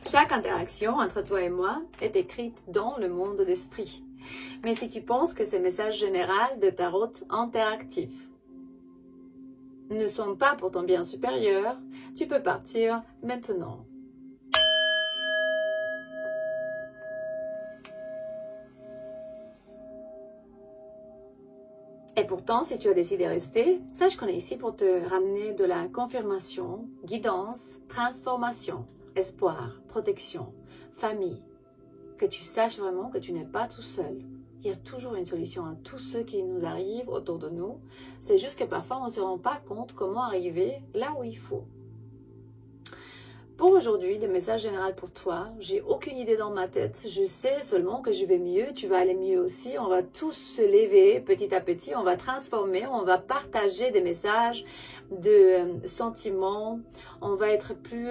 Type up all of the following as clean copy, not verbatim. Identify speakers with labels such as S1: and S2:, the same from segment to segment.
S1: Chaque interaction entre toi et moi est écrite dans le monde d'esprit. Mais si tu penses que ces messages généraux de tarot interactifs ne sont pas pour ton bien supérieur, tu peux partir maintenant. Et pourtant, si tu as décidé de rester, sache qu'on est ici pour te ramener de la confirmation, guidance, transformation, espoir, protection, famille. Que tu saches vraiment que tu n'es pas tout seul. Il y a toujours une solution à tout ce qui nous arrive autour de nous. C'est juste que parfois on ne se rend pas compte comment arriver là où il faut. Pour aujourd'hui, le message général pour toi, j'ai aucune idée dans ma tête. Je sais seulement que je vais mieux, tu vas aller mieux aussi. On va tous se lever petit à petit, on va transformer, on va partager des messages de sentiments, on va être plus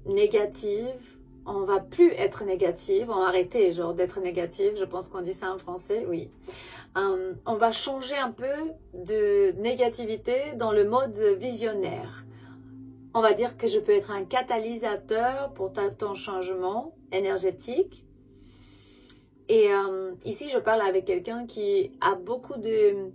S1: négative. On va plus être négative, on va arrêter genre d'être négative, je pense qu'on dit ça en français, oui. On va changer un peu de négativité dans le mode visionnaire. On va dire que je peux être un catalyseur pour ton changement énergétique. Et ici, je parle avec quelqu'un qui a beaucoup de...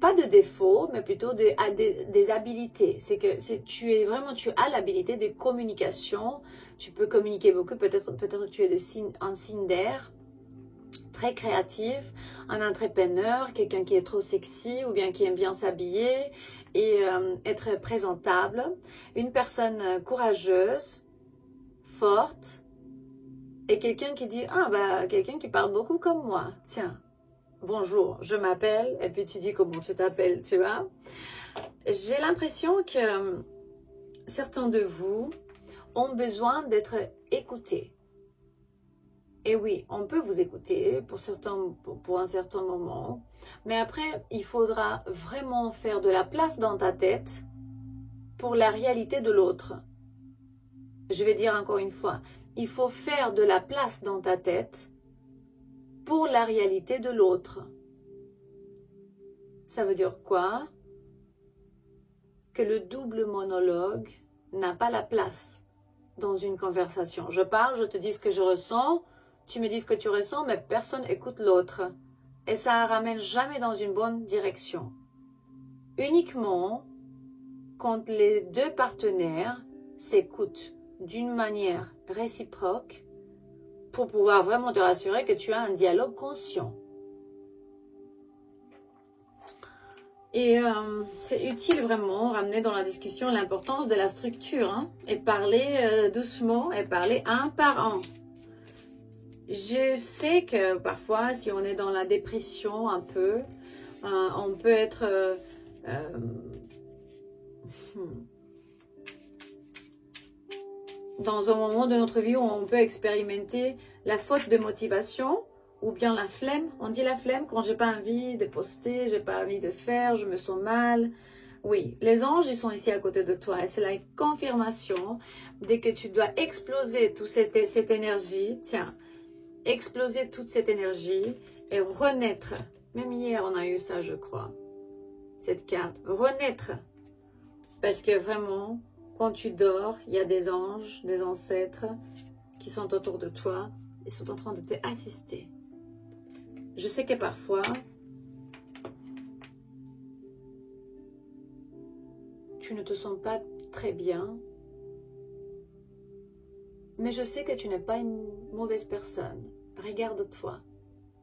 S1: pas de défauts, mais plutôt des habilités. C'est que tu as l'habilité de communication. Tu peux communiquer beaucoup. Peut-être tu es un signe d'air, très créatif, un entrepreneur, quelqu'un qui est trop sexy ou bien qui aime bien s'habiller et être présentable. Une personne courageuse, forte et quelqu'un qui dit quelqu'un qui parle beaucoup comme moi. Tiens. Bonjour, je m'appelle, et puis tu dis comment tu t'appelles, tu vois. J'ai l'impression que certains de vous ont besoin d'être écoutés. Et oui, on peut vous écouter pour un certain moment, mais après, il faudra vraiment faire de la place dans ta tête pour la réalité de l'autre. Je vais dire encore une fois, il faut faire de la place dans ta tête pour la réalité de l'autre. Ça veut dire quoi? Que le double monologue n'a pas la place dans une conversation. Je parle, je te dis ce que je ressens, tu me dis ce que tu ressens, mais personne n'écoute l'autre. Et ça ne ramène jamais dans une bonne direction. Uniquement quand les deux partenaires s'écoutent d'une manière réciproque, pour pouvoir vraiment te rassurer que tu as un dialogue conscient. Et c'est utile vraiment ramener dans la discussion l'importance de la structure et parler doucement et parler un par un. Je sais que parfois si on est dans la dépression un peu, on peut être dans un moment de notre vie où on peut expérimenter la faute de motivation ou bien la flemme. On dit la flemme quand j'ai pas envie de poster, j'ai pas envie de faire, je me sens mal. Oui, les anges, ils sont ici à côté de toi et c'est la confirmation dès que tu dois exploser toute cette énergie. Tiens, exploser toute cette énergie et renaître. Même hier, on a eu ça, je crois. Cette carte, renaître. Parce que vraiment... Quand tu dors, il y a des anges, des ancêtres qui sont autour de toi et sont en train de t'assister. Je sais que parfois, tu ne te sens pas très bien, mais je sais que tu n'es pas une mauvaise personne. Regarde-toi.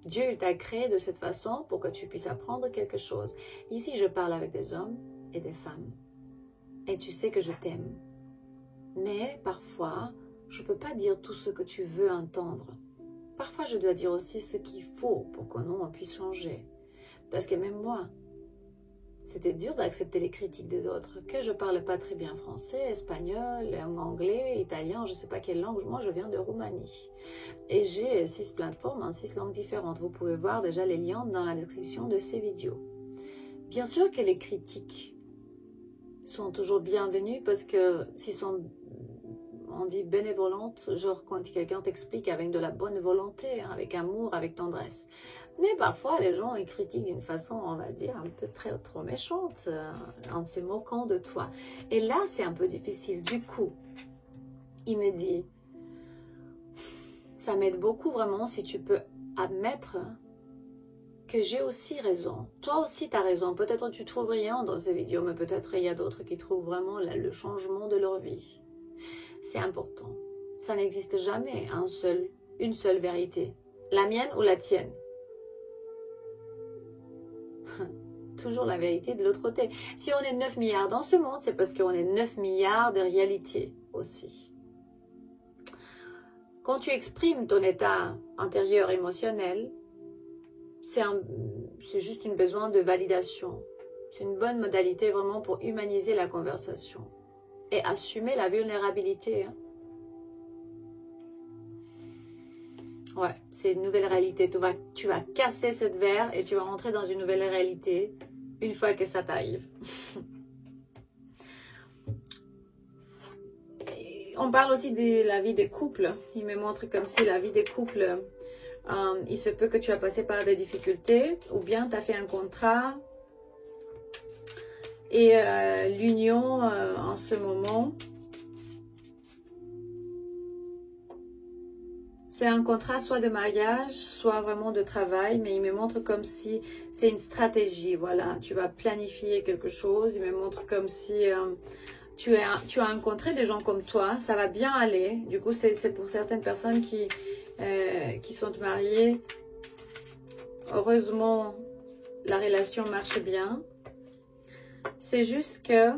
S1: Dieu t'a créé de cette façon pour que tu puisses apprendre quelque chose. Ici, je parle avec des hommes et des femmes. Et tu sais que je t'aime. Mais parfois, je ne peux pas dire tout ce que tu veux entendre. Parfois, je dois dire aussi ce qu'il faut pour que nous, on puisse changer. Parce que même moi, c'était dur d'accepter les critiques des autres. Que je ne parle pas très bien français, espagnol, anglais, italien, je ne sais pas quelle langue. Moi, je viens de Roumanie. Et j'ai 6 plateformes en 6 langues différentes. Vous pouvez voir déjà les liens dans la description de ces vidéos. Bien sûr que les critiques sont toujours bienvenues parce que s'ils sont, on dit bénévolentes, genre quand quelqu'un t'explique avec de la bonne volonté, avec amour, avec tendresse. Mais parfois, les gens ils critiquent d'une façon, on va dire, un peu trop méchante, en se moquant de toi. Et là, c'est un peu difficile. Du coup, il me dit, ça m'aide beaucoup vraiment si tu peux admettre que j'ai aussi raison. Toi aussi tu as raison. Peut-être tu trouves rien dans ces vidéos, mais peut-être il y a d'autres qui trouvent vraiment le changement de leur vie. C'est important. Ça n'existe jamais une seule vérité. La mienne ou la tienne. Toujours la vérité de l'autre côté. Si on est 9 milliards dans ce monde, c'est parce qu'on est 9 milliards de réalités aussi. Quand tu exprimes ton état intérieur émotionnel, c'est juste un besoin de validation. C'est une bonne modalité vraiment pour humaniser la conversation et assumer la vulnérabilité. Ouais, c'est une nouvelle réalité. Tu vas casser cette verre et tu vas rentrer dans une nouvelle réalité une fois que ça t'arrive. On parle aussi de la vie des couples. Il me montre comme si la vie des couples, il se peut que tu as passé par des difficultés ou bien tu as fait un contrat et l'union en ce moment, c'est un contrat soit de mariage, soit vraiment de travail, mais il me montre comme si c'est une stratégie, voilà. Tu vas planifier quelque chose, il me montre comme si tu as rencontré des gens comme toi, ça va bien aller. Du coup, c'est pour certaines personnes qui sont mariées. Heureusement, la relation marche bien. C'est juste que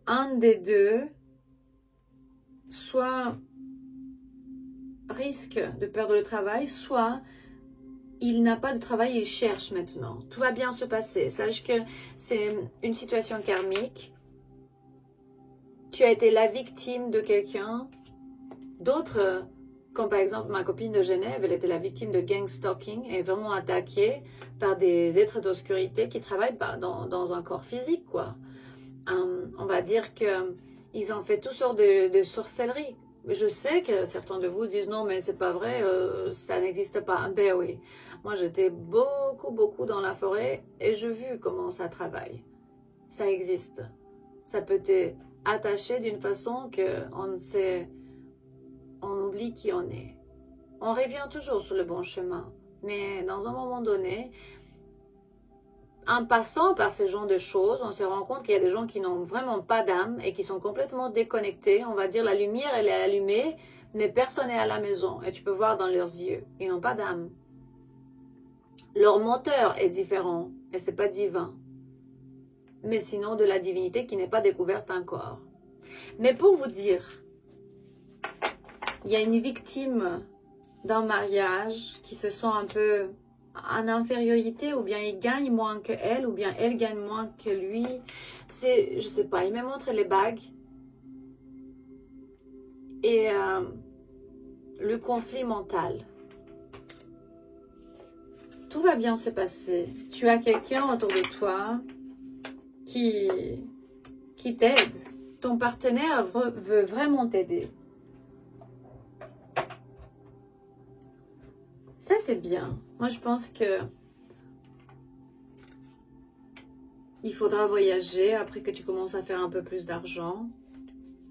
S1: un des deux soit risque de perdre le travail, soit il n'a pas de travail, il cherche maintenant. Tout va bien se passer. Sache que c'est une situation karmique. Tu as été la victime de quelqu'un. D'autres, comme par exemple ma copine de Genève, elle était la victime de gang stalking et vraiment attaquée par des êtres d'obscurité qui travaillent dans un corps physique, quoi. On va dire qu'ils ont fait toutes sortes de sorcelleries. Je sais que certains de vous disent non, mais c'est pas vrai, ça n'existe pas. Ben oui, moi j'étais beaucoup dans la forêt et j'ai vu comment ça travaille. Ça existe. Ça peut te attacher d'une façon qu'on oublie qui on est. On revient toujours sur le bon chemin, mais dans un moment donné, en passant par ce genre de choses, on se rend compte qu'il y a des gens qui n'ont vraiment pas d'âme et qui sont complètement déconnectés. On va dire la lumière, elle est allumée, mais personne n'est à la maison. Et tu peux voir dans leurs yeux, ils n'ont pas d'âme. Leur moteur est différent et c'est pas divin. Mais sinon de la divinité qui n'est pas découverte encore. Mais pour vous dire, il y a une victime d'un mariage qui se sent un peu en infériorité, ou bien il gagne moins que elle, ou bien elle gagne moins que lui. C'est, je sais pas, il me montre les bagues et le conflit mental. Tout va bien se passer. Tu as quelqu'un autour de toi qui t'aide. Ton partenaire veut vraiment t'aider. Ça, c'est bien. Moi, je pense que il faudra voyager après que tu commences à faire un peu plus d'argent,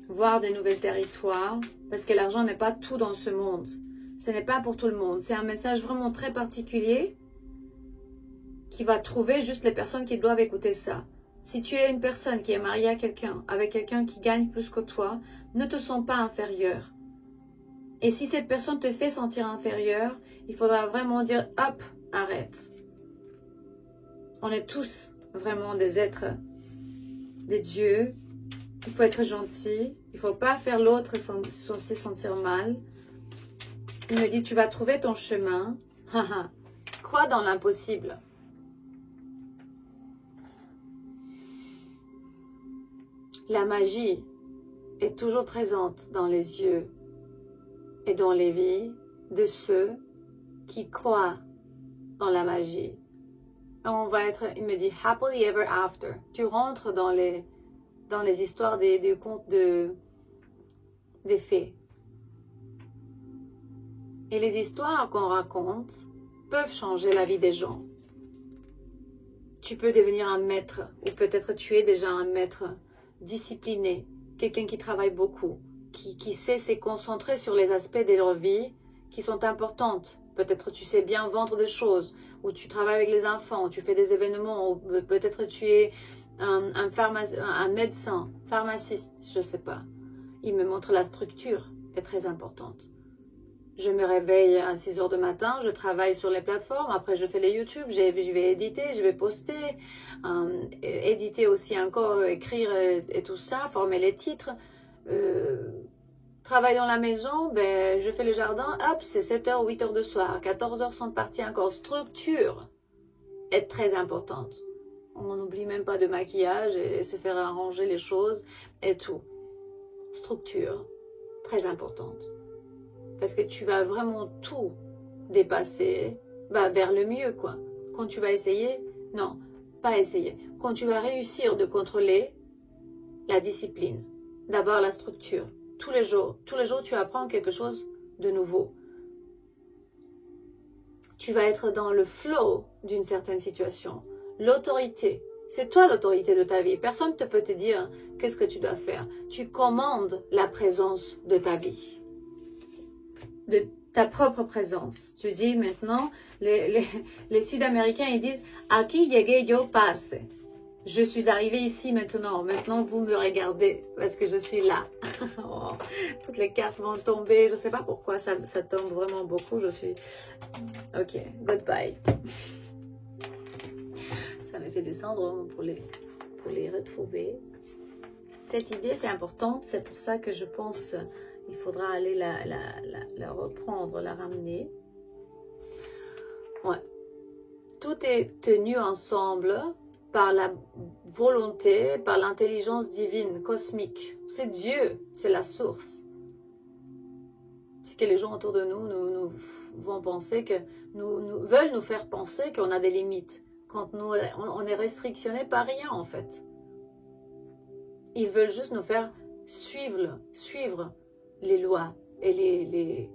S1: voir des nouveaux territoires, parce que l'argent n'est pas tout dans ce monde. Ce n'est pas pour tout le monde. C'est un message vraiment très particulier qui va trouver juste les personnes qui doivent écouter ça. Si tu es une personne qui est mariée à quelqu'un, avec quelqu'un qui gagne plus que toi, ne te sens pas inférieur. Et si cette personne te fait sentir inférieur, il faudra vraiment dire « hop, arrête ». On est tous vraiment des êtres, des dieux. Il faut être gentil. Il ne faut pas faire l'autre se sentir mal. Il me dit « tu vas trouver ton chemin ». Crois dans l'impossible. La magie est toujours présente dans les yeux et dans les vies de ceux qui croient dans la magie. On va être, il me dit, happily ever after. Tu rentres dans les histoires des contes des fées. Et les histoires qu'on raconte peuvent changer la vie des gens. Tu peux devenir un maître, ou peut-être tu es déjà un maître discipliné, quelqu'un qui travaille beaucoup. qui sait se concentrer sur les aspects de leur vie qui sont importantes. Peut-être tu sais bien vendre des choses, ou tu travailles avec les enfants, ou tu fais des événements, ou peut-être tu es un médecin, pharmaciste, je ne sais pas. Il me montre la structure est très importante. Je me réveille à 6 heures du matin, je travaille sur les plateformes, après je fais les YouTube, je vais éditer, je vais poster, éditer aussi encore, écrire et tout ça, former les titres. Travail dans la maison, ben, je fais le jardin, hop, c'est 7h, 8h de soir, 14h sont parties encore. Structure est très importante. On n'oublie même pas de maquillage et se faire arranger les choses et tout. Structure, très importante. Parce que tu vas vraiment tout dépasser vers le mieux, quoi. Quand tu vas essayer, non, pas essayer. Quand tu vas réussir de contrôler la discipline, d'avoir la structure, tous les jours, tu apprends quelque chose de nouveau. Tu vas être dans le flow d'une certaine situation. L'autorité, c'est toi l'autorité de ta vie. Personne ne peut te dire qu'est-ce que tu dois faire. Tu commandes la présence de ta vie, de ta propre présence. Tu dis maintenant, les Sud-Américains, ils disent « Aquí llegué yo parce ». Je suis arrivée ici maintenant. Maintenant, vous me regardez parce que je suis là. Oh, toutes les cartes vont tomber. Je ne sais pas pourquoi ça tombe vraiment beaucoup. Je suis... Ok, goodbye. Ça me fait descendre pour les retrouver. Cette idée, c'est importante. C'est pour ça que je pense qu'il faudra aller la reprendre, la ramener. Ouais. Tout est tenu ensemble par la volonté, par l'intelligence divine, cosmique. C'est Dieu, c'est la source. C'est que les gens autour de nous vont penser que veulent nous faire penser qu'on a des limites, quand on est restrictionné par rien en fait. Ils veulent juste nous faire suivre les lois et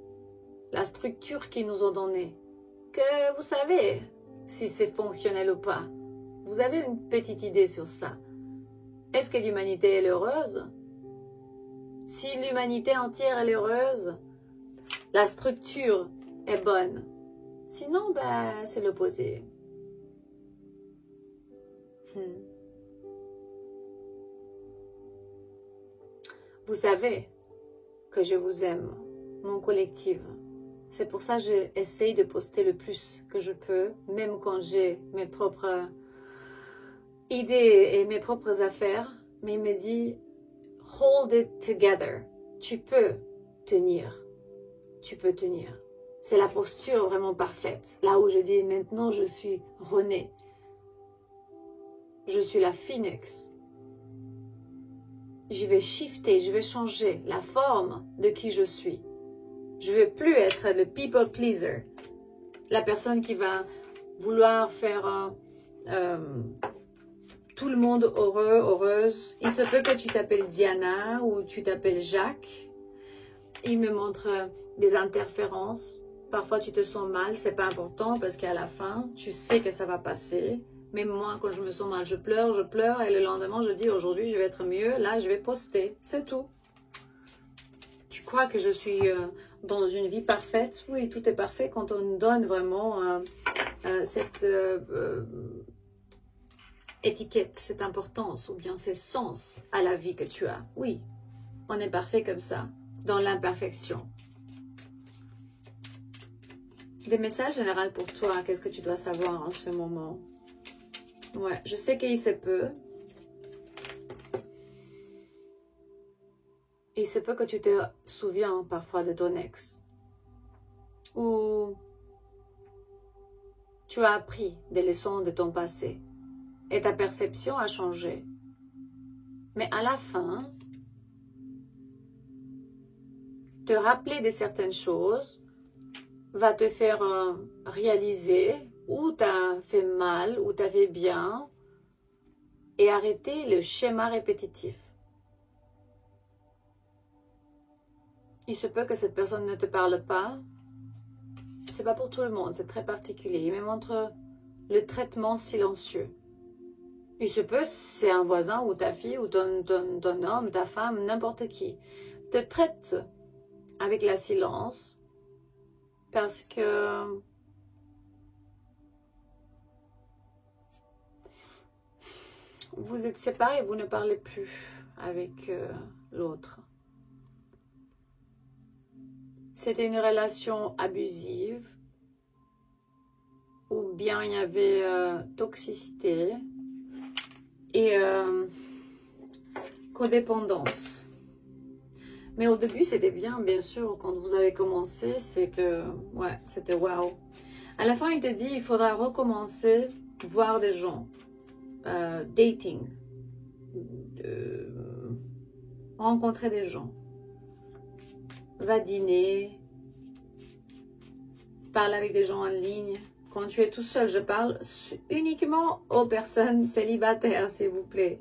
S1: la structure qu'ils nous ont donnée. Que vous savez si c'est fonctionnel ou pas. Vous avez une petite idée sur ça. Est-ce que l'humanité est heureuse? Si l'humanité entière est heureuse, la structure est bonne. Sinon, c'est l'opposé. Vous savez que je vous aime, mon collectif. C'est pour ça que j'essaye de poster le plus que je peux, même quand j'ai mes propres idées et mes propres affaires, mais il me dit « Hold it together ». Tu peux tenir. Tu peux tenir. C'est la posture vraiment parfaite. Là où je dis « Maintenant, je suis Renée. Je suis la phoenix. Je vais shifter, je vais changer la forme de qui je suis. Je ne veux plus être le people pleaser. La personne qui va vouloir faire... tout le monde heureux, heureuse. Il se peut que tu t'appelles Diana ou tu t'appelles Jacques. Il me montre des interférences. Parfois, tu te sens mal. C'est pas important parce qu'à la fin, tu sais que ça va passer. Même moi, quand je me sens mal, je pleure. Et le lendemain, je dis aujourd'hui, je vais être mieux. Là, je vais poster. C'est tout. Tu crois que je suis dans une vie parfaite? Oui, tout est parfait quand on donne vraiment cette... étiquette, cette importance ou bien ces sens à la vie que tu as. Oui, on est parfait comme ça, dans l'imperfection. Des messages généraux pour toi, qu'est-ce que tu dois savoir en ce moment? Ouais, je sais qu'il se peut. Il se peut que tu te souviens parfois de ton ex. Ou tu as appris des leçons de ton passé. Et ta perception a changé. Mais à la fin, te rappeler de certaines choses va te faire réaliser où tu as fait mal, où tu as fait bien et arrêter le schéma répétitif. Il se peut que cette personne ne te parle pas. C'est pas pour tout le monde, c'est très particulier. Il me montre le traitement silencieux. Il se peut, c'est un voisin ou ta fille ou ton homme, ta femme, n'importe qui. te traite avec la silence parce que vous êtes séparés, vous ne parlez plus avec l'autre. C'était une relation abusive ou bien il y avait toxicité et codépendance. Mais au début, c'était bien sûr, quand vous avez commencé, c'est que, ouais, c'était waouh. À la fin, il te dit, il faudra recommencer, voir des gens, dating, rencontrer des gens, va dîner, parle avec des gens en ligne. Quand tu es tout seul, je parle uniquement aux personnes célibataires, s'il vous plaît.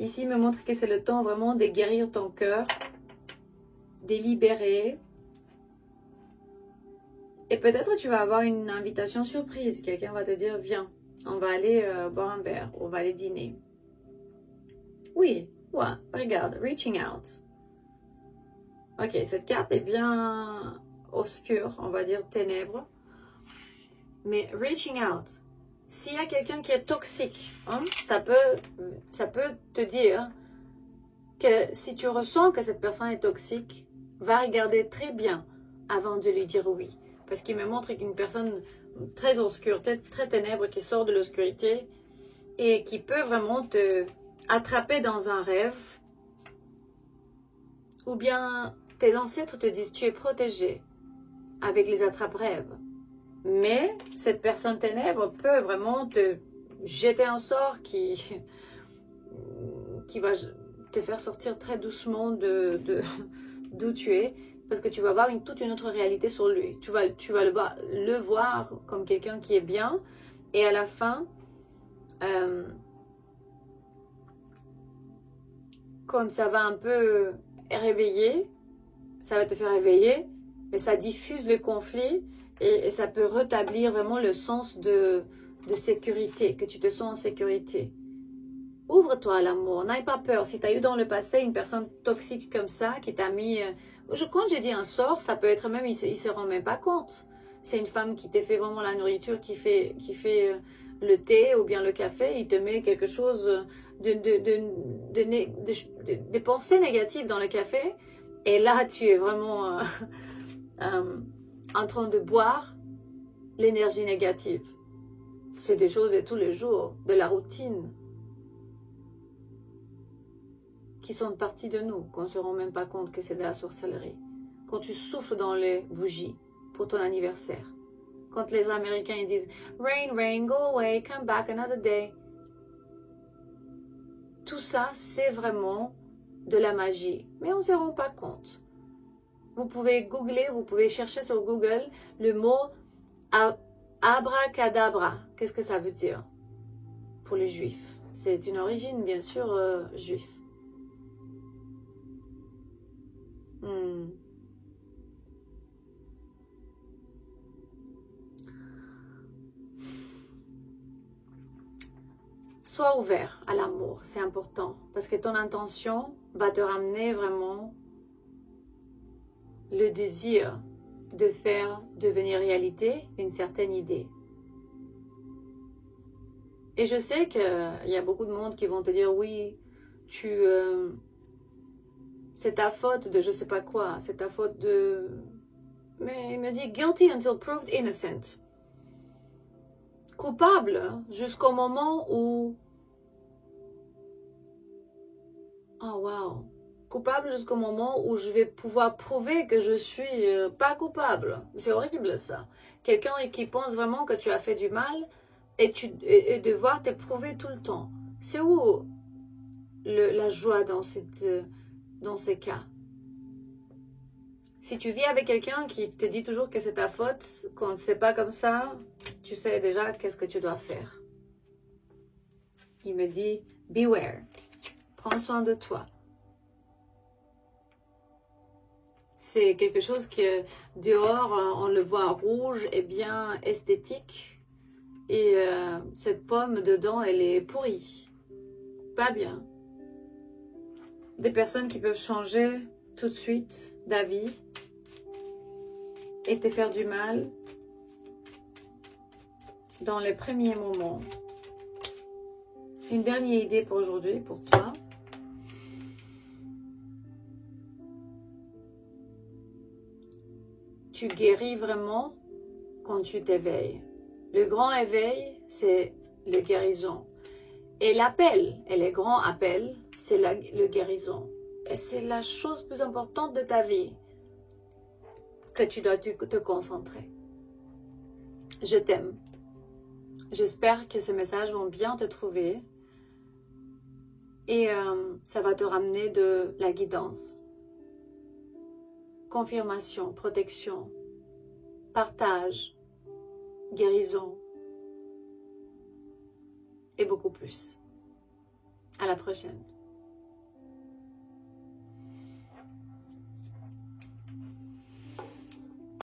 S1: Ici, il me montre que c'est le temps vraiment de guérir ton cœur, de libérer. Et peut-être tu vas avoir une invitation surprise. Quelqu'un va te dire, viens, on va aller boire un verre, on va aller dîner. Oui, ouais, regarde, reaching out. Ok, cette carte est bien obscure, on va dire ténèbres. Mais reaching out, s'il y a quelqu'un qui est toxique, hein, ça peut te dire que si tu ressens que cette personne est toxique, va regarder très bien avant de lui dire oui. Parce qu'il me montre qu'une personne très obscure, très ténèbre, qui sort de l'obscurité et qui peut vraiment te attraper dans un rêve. Ou bien tes ancêtres te disent tu es protégé avec les attrape-rêves. Mais cette personne ténèbre peut vraiment te jeter un sort qui va te faire sortir très doucement d'où tu es, parce que tu vas avoir toute une autre réalité sur lui. Tu vas le voir comme quelqu'un qui est bien, et à la fin, quand ça va un peu réveiller, ça va te faire réveiller, mais ça diffuse le conflit, et ça peut rétablir vraiment le sens de sécurité, que tu te sens en sécurité. Ouvre-toi à l'amour, n'aie pas peur. Si tu as eu dans le passé une personne toxique comme ça, qui t'a mis... quand j'ai dit un sort, ça peut être même, il ne se rend même pas compte. C'est une femme qui t'a fait vraiment la nourriture, qui fait le thé ou bien le café, il te met quelque chose de pensées négatives dans le café, et là tu es vraiment en train de boire l'énergie négative. C'est des choses de tous les jours, de la routine, qui sont partie de nous, qu'on ne se rend même pas compte que c'est de la sorcellerie. Quand tu souffles dans les bougies pour ton anniversaire, quand les Américains ils disent « Rain, rain, go away, come back another day », tout ça, c'est vraiment de la magie, mais on ne se rend pas compte. Vous pouvez googler, vous pouvez chercher sur Google le mot abracadabra. Qu'est-ce que ça veut dire pour les juifs? C'est une origine, bien sûr, juive. Sois ouvert à l'amour, c'est important, parce que ton intention va te ramener vraiment le désir de faire devenir réalité une certaine idée. Et je sais qu'il y a beaucoup de monde qui vont te dire oui, c'est ta faute de je sais pas quoi, c'est ta faute de... Mais il me dit guilty until proved innocent. Coupable jusqu'au moment où... Oh wow. Coupable jusqu'au moment où je vais pouvoir prouver que je suis pas coupable. C'est horrible ça. Quelqu'un qui pense vraiment que tu as fait du mal et devoir te prouver tout le temps. C'est où la joie dans ces cas? Si tu vis avec quelqu'un qui te dit toujours que c'est ta faute, quand c'est pas comme ça, tu sais déjà qu'est-ce que tu dois faire. Il me dit, beware, prends soin de toi. C'est quelque chose que dehors, on le voit rouge et bien esthétique. Et cette pomme dedans, elle est pourrie. Pas bien. Des personnes qui peuvent changer tout de suite d'avis et te faire du mal dans les premiers moments. Une dernière idée pour aujourd'hui, pour toi. Tu guéris vraiment quand tu t'éveilles. Le grand éveil, c'est le guérison. Et l'appel, et le grand appel, c'est le guérison. Et c'est la chose plus importante de ta vie que tu dois te concentrer. Je t'aime. J'espère que ces messages vont bien te trouver. Et ça va te ramener de la guidance. Confirmation, protection, partage, guérison et beaucoup plus. À la prochaine.